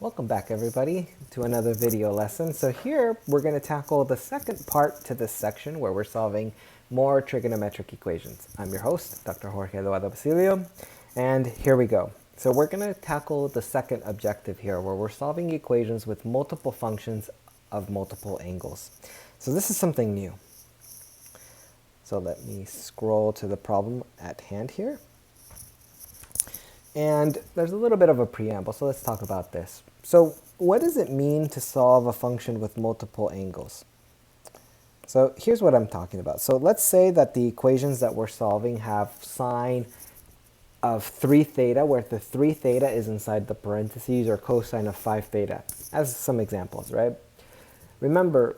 Welcome back everybody to another video lesson. So here we're going to tackle the second part to this section where we're solving more trigonometric equations. I'm your host, Dr. Jorge Eduardo Basilio, and here we go. So we're going to tackle the second objective here where we're solving equations with multiple functions of multiple angles. So this is something new. So let me scroll to the problem at hand here. And there's a little bit of a preamble, so let's talk about this. So what does it mean to solve a function with multiple angles? So here's what I'm talking about. So let's say that the equations that we're solving have sine of 3 theta, where the 3 theta is inside the parentheses, or cosine of 5 theta, as some examples, right? Remember,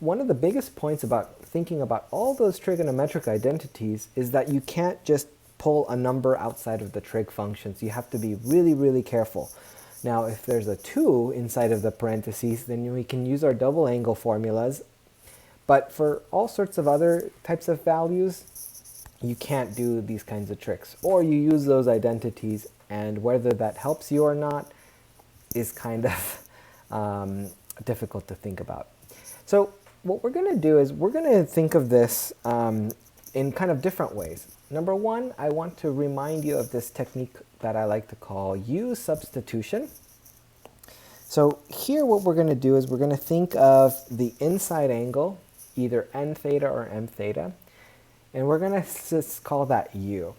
one of the biggest points about thinking about all those trigonometric identities is that you can't just pull a number outside of the trig functions. You have to be really, really careful. Now, if there's a 2 inside of the parentheses, then we can use our double angle formulas. But for all sorts of other types of values, you can't do these kinds of tricks. Or you use those identities, and whether that helps you or not is kind of difficult to think about. So what we're going to do is we're going to think of this in kind of different ways. Number one, I want to remind you of this technique that I like to call U substitution. So here what we're going to do is we're going to think of the inside angle, either n theta or m theta, and we're going to just call that U.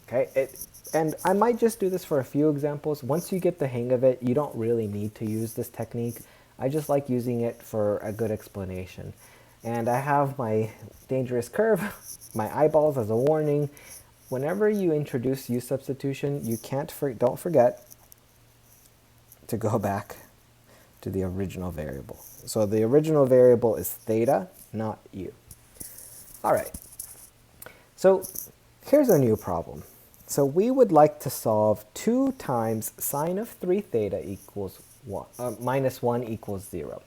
Okay, and I might just do this for a few examples. Once you get the hang of it, you don't really need to use this technique. I just like using it for a good explanation. And I have my dangerous curve, my eyeballs as a warning. Whenever you introduce U substitution, you don't forget to go back to the original variable. So the original variable is theta, not U. All right. So here's a new problem. So we would like to solve 2 times sine of 3 theta equals minus 1 equals 0.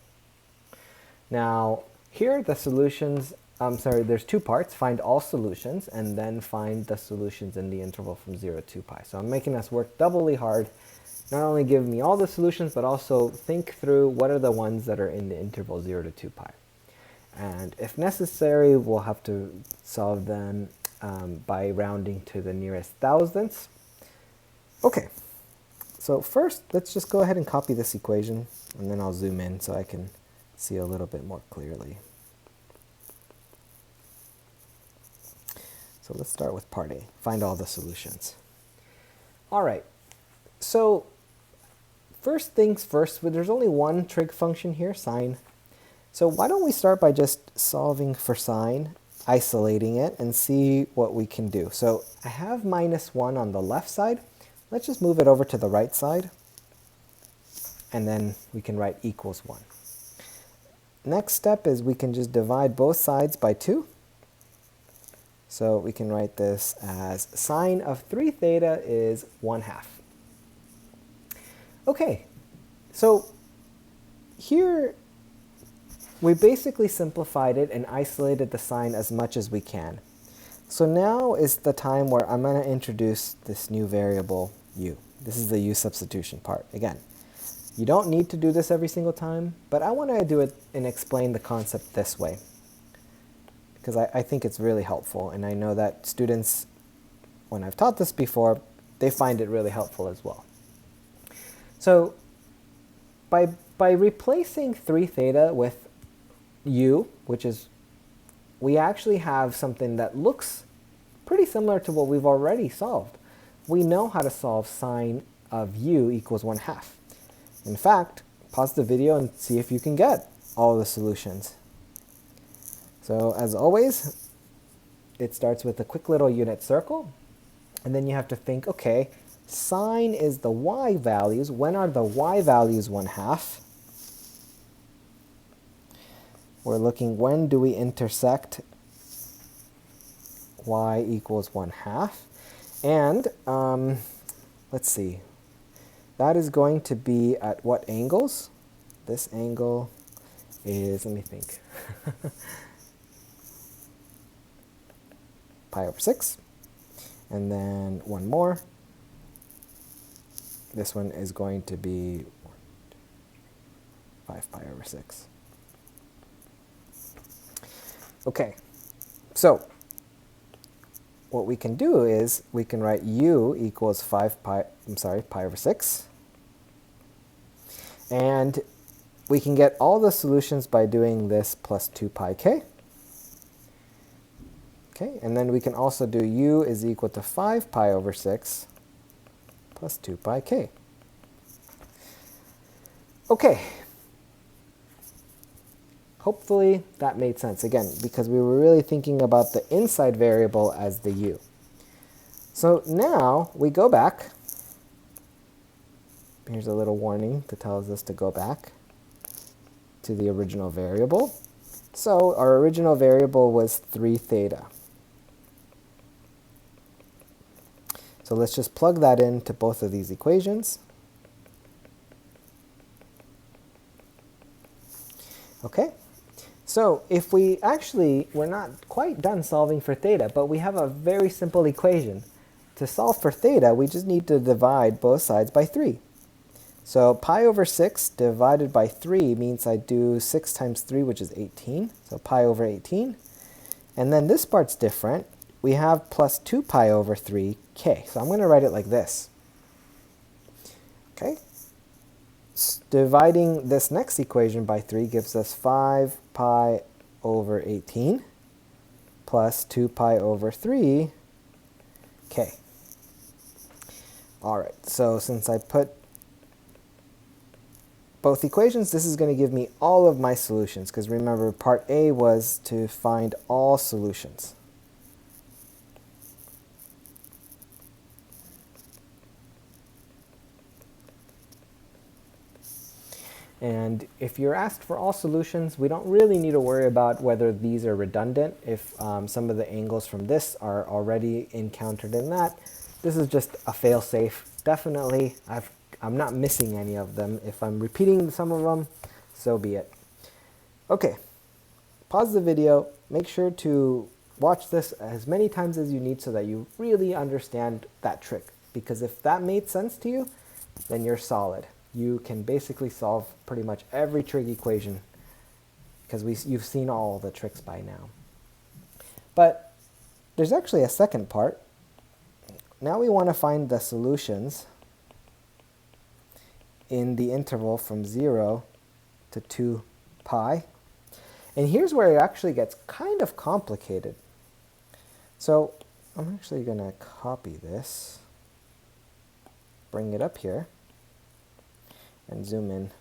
Now, here the solutions, there's 2 parts. Find all solutions and then find the solutions in the interval from 0 to 2 pi. So I'm making us work doubly hard. Not only give me all the solutions, but also think through what are the ones that are in the interval 0 to 2 pi. And if necessary, we'll have to solve them by rounding to the nearest thousandths. Okay, so first let's just go ahead and copy this equation, and then I'll zoom in so I can see a little bit more clearly. So let's start with part A, find all the solutions. All right, so first things first, there's only one trig function here, sine. So why don't we start by just solving for sine, isolating it, and see what we can do. So I have minus 1 on the left side. Let's just move it over to the right side, and then we can write equals 1. Next step is we can just divide both sides by 2. So we can write this as sine of 3 theta is 1/2. Okay, so here we basically simplified it and isolated the sign as much as we can. So now is the time where I'm going to introduce this new variable U. This is the U substitution part. Again, you don't need to do this every single time, but I want to do it and explain the concept this way, because I think it's really helpful, and I know that students, when I've taught this before, they find it really helpful as well. So by replacing 3 theta with U, which is, we actually have something that looks pretty similar to what we've already solved. We know how to solve sine of U equals 1/2. In fact, pause the video and see if you can get all the solutions. So as always, it starts with a quick little unit circle, and then you have to think, okay, sine is the y values. When are the y values 1/2? We're looking, when do we intersect y equals 1/2? And let's see, that is going to be at what angles? This angle is, let me think, pi over 6. And then one more. This one is going to be 5 pi over 6. Okay, so what we can do is we can write u equals pi over 6. And we can get all the solutions by doing this plus 2 pi k. Okay, and then we can also do u is equal to 5 pi over 6 plus 2 pi k. Okay. Hopefully that made sense, again, because we were really thinking about the inside variable as the u. So now we go back. Here's a little warning that tells us to go back to the original variable. So our original variable was 3 theta. So let's just plug that into both of these equations. Okay, so if we're not quite done solving for theta, but we have a very simple equation. To solve for theta, we just need to divide both sides by 3. So pi over 6 divided by 3 means I do 6 times 3, which is 18. So pi over 18. And then this part's different. We have plus 2 pi over 3k. So I'm going to write it like this. Okay. Dividing this next equation by 3 gives us 5 pi over 18 plus 2 pi over 3k. All right, so since I put both equations, this is going to give me all of my solutions, because remember, part A was to find all solutions. And if you're asked for all solutions, we don't really need to worry about whether these are redundant. If some of the angles from this are already encountered in that, this is just a fail-safe. Definitely, I'm not missing any of them. If I'm repeating some of them, so be it. Okay, pause the video. Make sure to watch this as many times as you need so that you really understand that trick. Because if that made sense to you, then you're solid. You can basically solve pretty much every trig equation because you've seen all the tricks by now. But there's actually a second part. Now we want to find the solutions in the interval from 0 to 2 pi. And here's where it actually gets kind of complicated. So I'm actually going to copy this, bring it up here, and zoom in.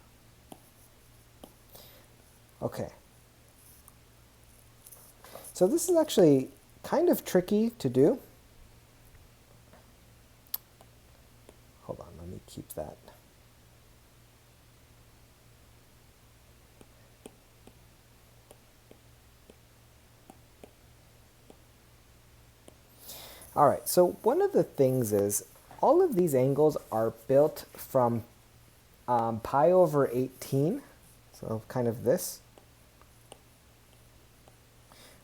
Okay. So this is actually kind of tricky to do. Hold on, let me keep that. All right, so one of the things is all of these angles are built from pi over 18, so kind of this,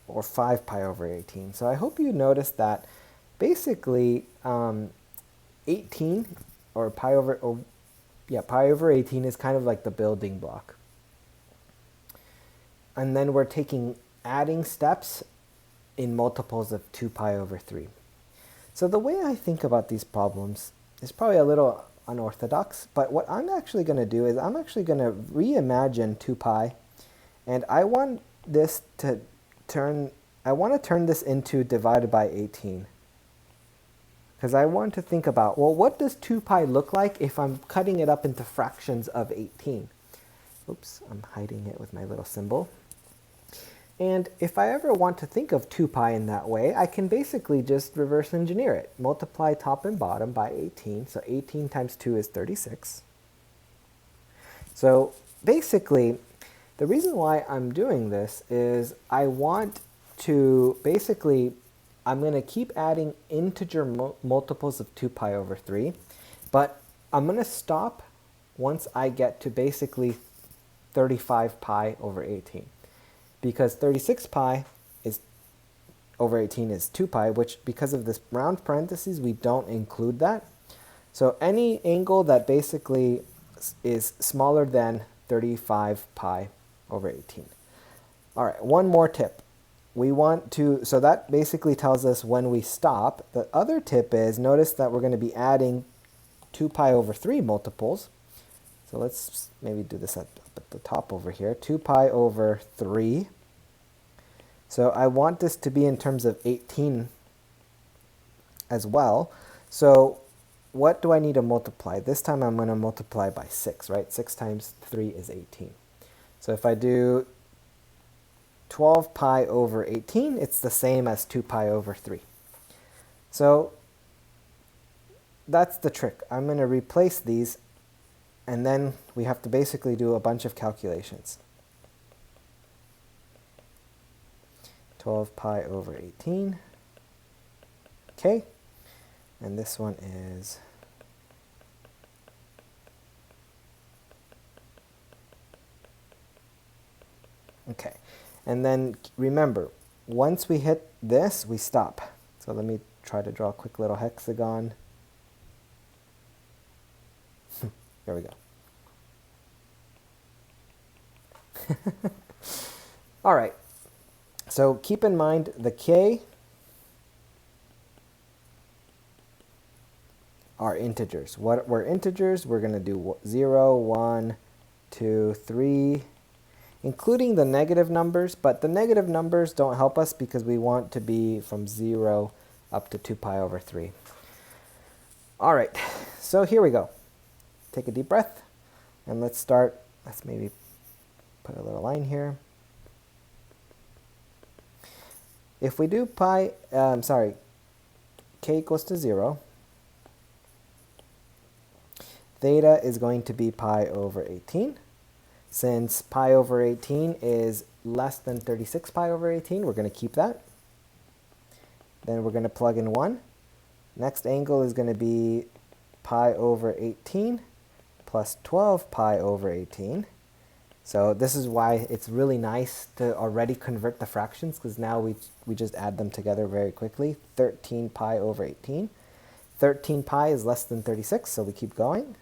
or 5 pi over 18. So I hope you noticed that basically 18 or pi over 18 is kind of like the building block. And then we're adding steps in multiples of 2 pi over 3. So the way I think about these problems is probably a little unorthodox, but what I'm actually going to do is I'm actually going to reimagine 2 pi, and I want to turn this into divided by 18. Because I want to think about, well, what does 2 pi look like if I'm cutting it up into fractions of 18? Oops, I'm hiding it with my little symbol. And if I ever want to think of 2 pi in that way, I can basically just reverse engineer it. Multiply top and bottom by 18. So 18 times 2 is 36. So basically, the reason why I'm doing this is I want to basically, I'm going to keep adding integer multiples of 2 pi over 3. But I'm going to stop once I get to basically 35 pi over 18. Because 36 pi over 18 is 2 pi, which because of this round parentheses, we don't include that. So any angle that basically is smaller than 35 pi over 18. All right, one more tip. We want to, so that basically tells us when we stop. The other tip is, notice that we're going to be adding 2 pi over 3 multiples. So let's maybe do this at the top over here, 2 pi over 3. So I want this to be in terms of 18 as well. So what do I need to multiply? This time I'm going to multiply by 6, right? 6 times 3 is 18. So if I do 12 pi over 18, it's the same as 2 pi over 3. So that's the trick. I'm going to replace these, and then we have to basically do a bunch of calculations. 12 pi over 18. Okay. And this one is okay. And then remember, once we hit this, we stop. So let me try to draw a quick little hexagon. There we go. All right. So keep in mind the k are integers. What were integers? We're going to do 0, 1, 2, 3, including the negative numbers, but the negative numbers don't help us because we want to be from 0 up to 2 pi over 3. All right, so here we go. Take a deep breath, and let's start. Let's maybe put a little line here. If we do k equals to 0, theta is going to be pi over 18. Since pi over 18 is less than 36 pi over 18, we're going to keep that. Then we're going to plug in 1. Next angle is going to be pi over 18 plus 12 pi over 18. So this is why it's really nice to already convert the fractions, because now we just add them together very quickly. 13 pi over 18. 13 pi is less than 36, so we keep going.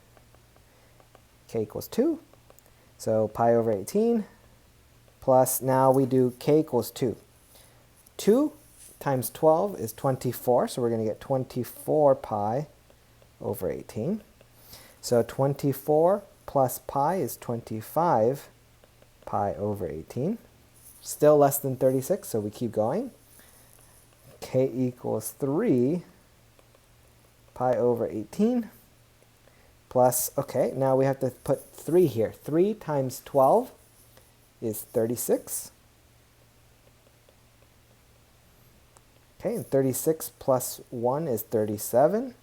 K equals 2. So pi over 18 plus, now we do k equals 2. 2 times 12 is 24, so we're going to get 24 pi over 18. So 24 plus pi is 25 pi over 18. Still less than 36, so we keep going. K equals 3 pi over 18 plus, okay, now we have to put 3 here. 3 times 12 is 36. Okay, and 36 plus 1 is 37.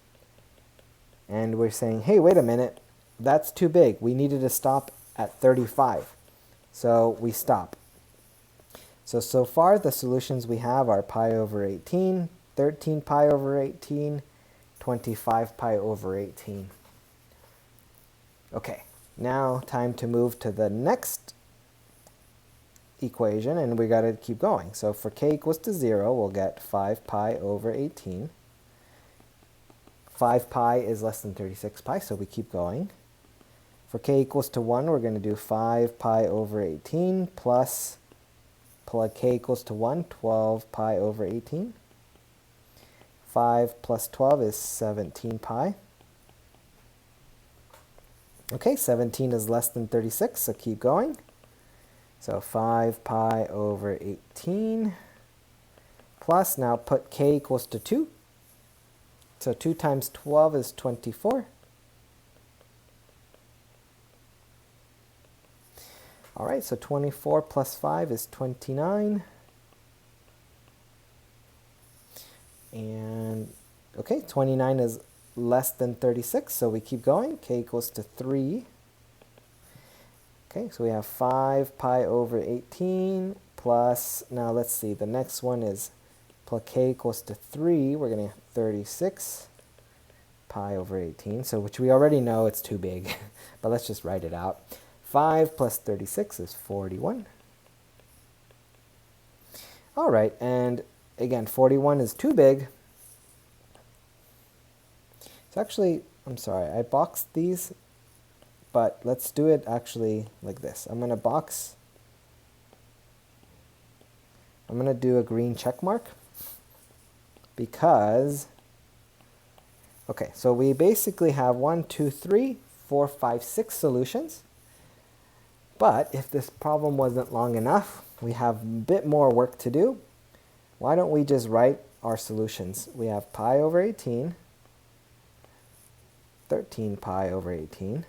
And we're saying, hey, wait a minute, that's too big. We needed to stop at 35. So we stop. So far the solutions we have are pi over 18, 13 pi over 18, 25 pi over 18. Okay, now time to move to the next equation, and we got to keep going. So for k equals to 0, we'll get 5 pi over 18. 5 pi is less than 36 pi, so we keep going. For k equals to 1, we're going to do 5 pi over 18 plus, plug k equals to 1, 12 pi over 18. 5 plus 12 is 17 pi. Okay, 17 is less than 36, so keep going. So 5 pi over 18 plus, now put k equals to 2. So 2 times 12 is 24. All right, so 24 plus 5 is 29. And, okay, 29 is less than 36, so we keep going. K equals to 3. Okay, so we have 5 pi over 18 plus, now let's see, the next one is plus k equals to 3. We're going to have 36 pi over 18, so which we already know it's too big, but let's just write it out. 5 plus 36 is 41. All right, and again, 41 is too big. So actually, I'm sorry, I boxed these, but let's do it actually like this. I'm going to do a green check mark because, okay, so we basically have 1, 2, 3, 4, 5, 6 solutions. But if this problem wasn't long enough, we have a bit more work to do. Why don't we just write our solutions? We have pi over 18, 13 pi over 18,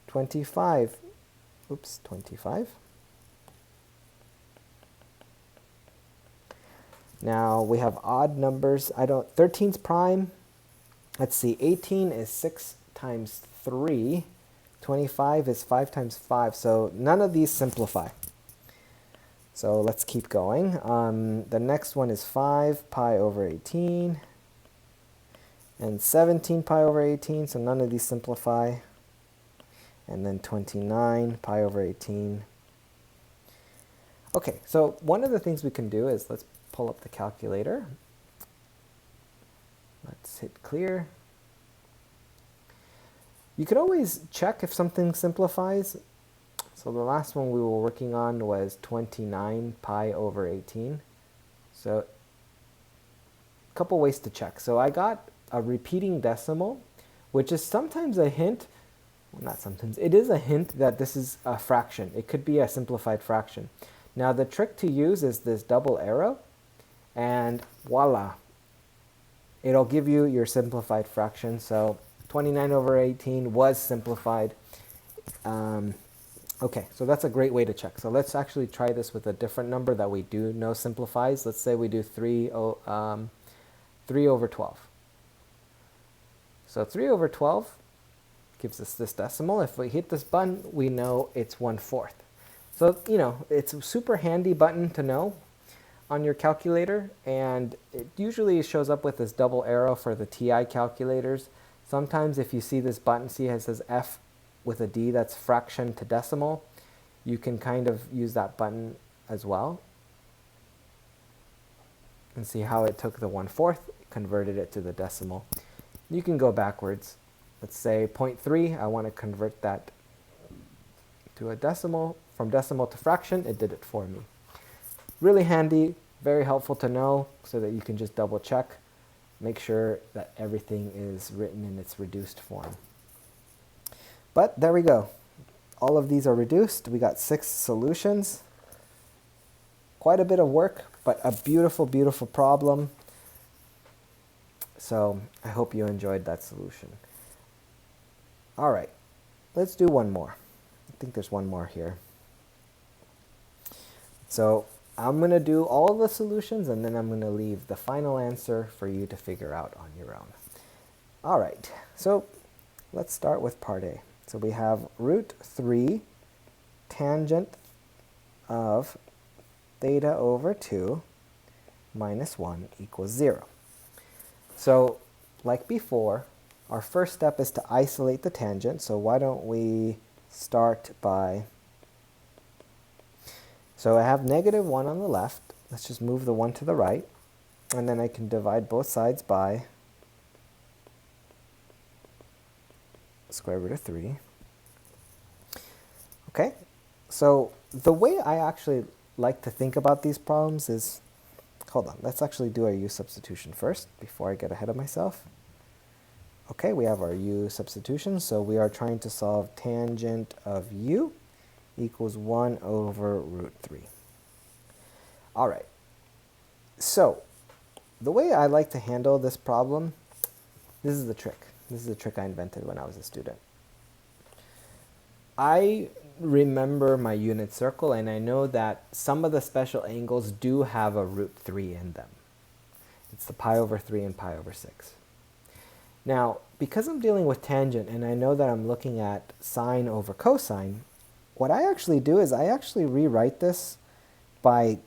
25. Now we have odd numbers. 13's prime. Let's see, 18 is 6 times 3. 25 is 5 times 5. So none of these simplify. So let's keep going. The next one is 5 pi over 18 and 17 pi over 18. So none of these simplify. And then 29 pi over 18. Okay, so one of the things we can do is let's pull up the calculator. Let's hit clear. You could always check if something simplifies. So the last one we were working on was 29 pi over 18. So a couple ways to check. So I got a repeating decimal, which is sometimes a hint, well, not sometimes, it is a hint that this is a fraction. It could be a simplified fraction. Now the trick to use is this double arrow, and voila, it'll give you your simplified fraction. So 29 over 18 was simplified. Okay, so that's a great way to check. So let's actually try this with a different number that we do know simplifies. Let's say we do 3 over 12. So 3 over 12 gives us this decimal. If we hit this button, we know it's 1/4. So, you know, it's a super handy button to know on your calculator, and it usually shows up with this double arrow for the TI calculators. Sometimes if you see this button, see it says F with a D, that's fraction to decimal, you can kind of use that button as well. And see how it took the 1/4, converted it to the decimal. You can go backwards. Let's say 0.3, I want to convert that to a decimal. From decimal to fraction, it did it for me. Really handy, very helpful to know so that you can just double check. Make sure that everything is written in its reduced form. But there we go. All of these are reduced. We got 6 solutions. Quite a bit of work, but a beautiful, beautiful problem. So I hope you enjoyed that solution. All right, let's do one more. I think there's one more here. So I'm going to do all the solutions, and then I'm going to leave the final answer for you to figure out on your own. All right, so let's start with part A. So we have root 3 tangent of theta over 2 minus 1 equals 0. So like before, our first step is to isolate the tangent. So why don't we start by, so I have -1 on the left. Let's just move the 1 to the right. And then I can divide both sides by square root of 3. Okay, so the way I actually like to think about these problems is, hold on, let's actually do our u substitution first before I get ahead of myself. Okay, we have our u substitution, so we are trying to solve tangent of u equals 1 over root 3. All right, so the way I like to handle this problem, this is the trick. This is a trick I invented when I was a student. I remember my unit circle, and I know that some of the special angles do have a root 3 in them. It's the pi over 3 and pi over 6. Now, because I'm dealing with tangent and I know that I'm looking at sine over cosine, what I actually do is I actually rewrite this by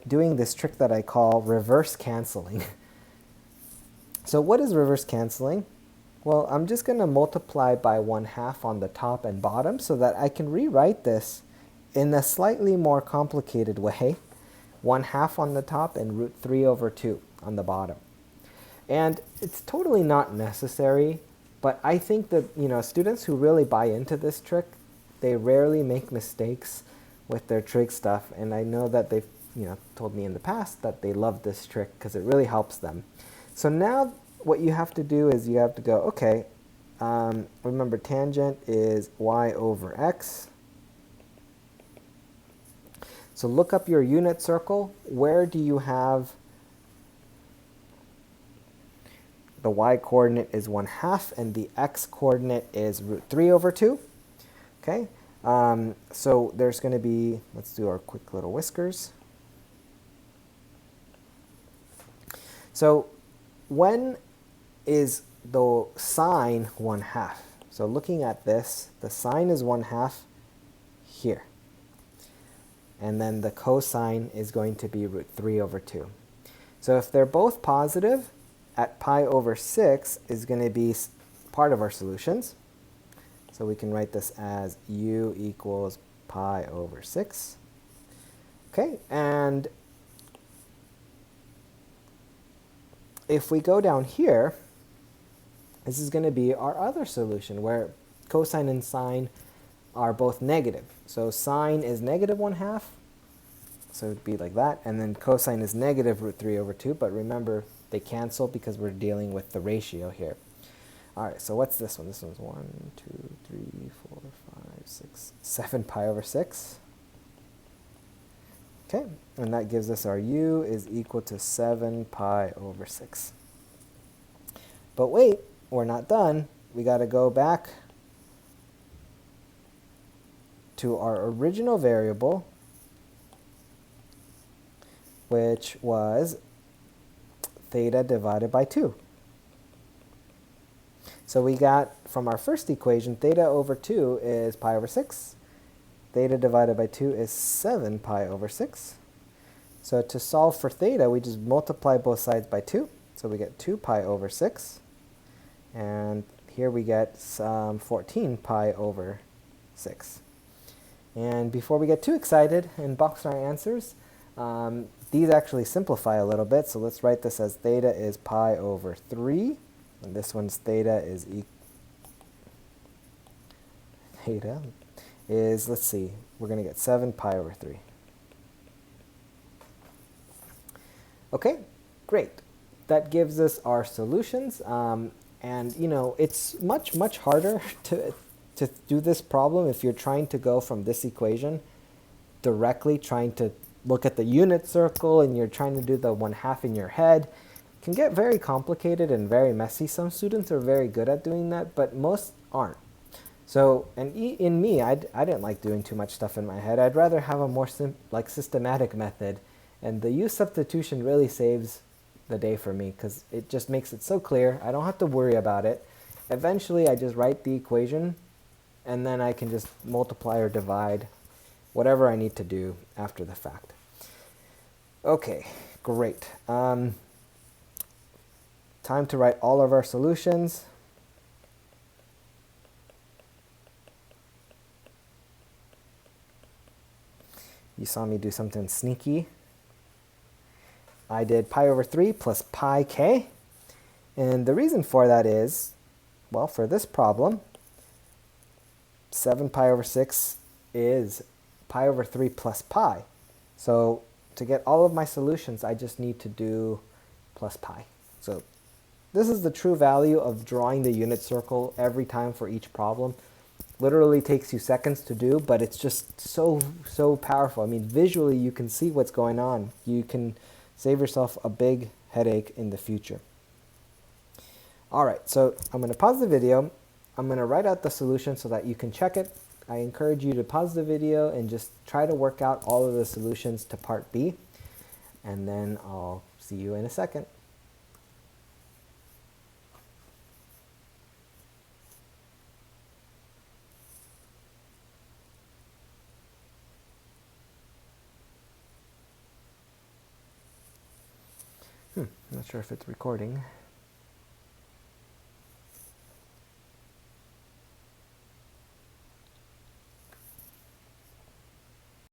doing this trick that I call reverse canceling. So what is reverse canceling? Well, I'm just going to multiply by 1/2 on the top and bottom so that I can rewrite this in a slightly more complicated way. 1/2 on the top and root 3 over 2 on the bottom. And it's totally not necessary, but I think that, students who really buy into this trick, they rarely make mistakes with their trig stuff. And I know that they've, told me in the past that they love this trick because it really helps them. So now what you have to do is you have to go, okay, remember tangent is y over x. So look up your unit circle. Where do you have the y-coordinate is 1/2 and the x-coordinate is √3/2? Okay, so there's going to be, let's do our quick little whiskers. So when is the sine 1/2? So looking at this, the sine is 1/2 here. And then the cosine is going to be √3/2. So if they're both positive, at pi over 6 is going to be part of our solutions. So we can write this as u equals pi over 6. Okay, and if we go down here, this is going to be our other solution where cosine and sine are both negative. So sine is negative 1/2, so it would be like that, and then cosine is negative √3/2, but remember they cancel because we're dealing with the ratio here. All right, so what's this one? This one's 1, 2, 3, 4, 5, 6, 7 pi over 6. Okay, and that gives us our u is equal to 7 pi over 6. But wait, we're not done. We got to go back to our original variable, which was theta divided by 2. So we got from our first equation, theta over 2 is pi over 6. Theta divided by 2 is 7 pi over 6. So to solve for theta, we just multiply both sides by 2. So we get 2 pi over 6. And here we get 14 pi over 6. And before we get too excited and box our answers, these actually simplify a little bit. So let's write this as theta is pi over 3. And this one's theta is let's see, we're going to get 7 pi over 3. Okay, great. That gives us our solutions. And, it's much, much harder to do this problem if you're trying to go from this equation directly, trying to look at the unit circle and you're trying to do the 1/2 in your head. It can get very complicated and very messy. Some students are very good at doing that, but most aren't. So, and in me, I didn't like doing too much stuff in my head. I'd rather have a more systematic method. And the u substitution really saves the day for me because it just makes it so clear. I don't have to worry about it. Eventually, I just write the equation, and then I can just multiply or divide whatever I need to do after the fact. Okay, great. Time to write all of our solutions. You saw me do something sneaky. I did pi over 3 plus pi k. And the reason for that is, well, for this problem, 7 pi over 6 is pi over 3 plus pi. So to get all of my solutions, I just need to do plus pi. So this is the true value of drawing the unit circle every time for each problem. Literally takes you seconds to do, but it's just so powerful. I mean, visually you can see what's going on. You can save yourself a big headache in the future. All right, so I'm going to pause the video. I'm going to write out the solution so that you can check it. I encourage you to pause the video and just try to work out all of the solutions to part B, and then I'll see you in a second. I'm not sure if it's recording.